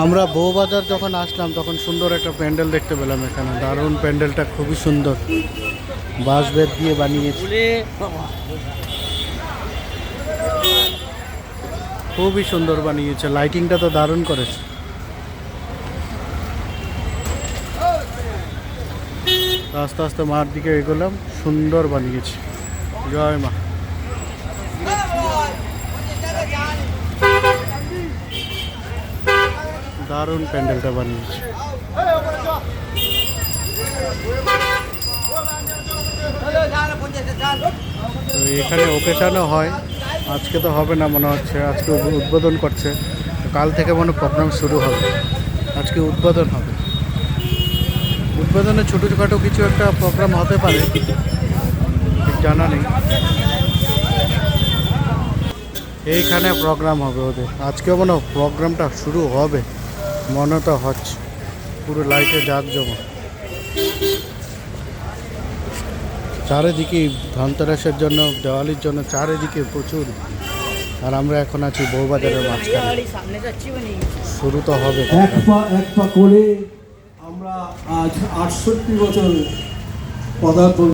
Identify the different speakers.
Speaker 1: আমরা বউবাজার যখন আসলাম তখন সুন্দর একটা প্যান্ডেল দেখতে পেলাম এখানে। দারুণ প্যান্ডেলটা, খুবই সুন্দর, বাঁশ বেত দিয়ে বানিয়েছে, খুবই সুন্দর বানিয়েছে। লাইটিংটা তো দারুণ করেছে। আস্তে আস্তে মার দিকে এগোলাম, সুন্দর বানিয়েছে। জয় মা। দারুণ প্যান্ডেলটা বানিয়েছে। তো এখানে ওকেশনও হয়, আজকে তো হবে না মনে হচ্ছে, আজকে উদ্বোধন করছে। কাল থেকে মনে প্রোগ্রাম শুরু হবে, আজকে উদ্বোধন হবে। উদ্বোধনে ছোটোখাটো কিছু একটা প্রোগ্রাম হতে পারে, ঠিক জানা নেই। এইখানে প্রোগ্রাম হবে ওদের, আজকেও মনে প্রোগ্রামটা শুরু হবে মনে তো হচ্ছে। পুরো লাইটে জাঁকজমক, চারিদিকে ধনতেরাসের জন্য, দেওয়ালির জন্য চারিদিকে প্রচুর। আর আমরা এখন আছি বউবাজারের মাঝখানে, শুরু তো হবে।
Speaker 2: এক পা করে আমরা আজ 68 বছর পদার্পণ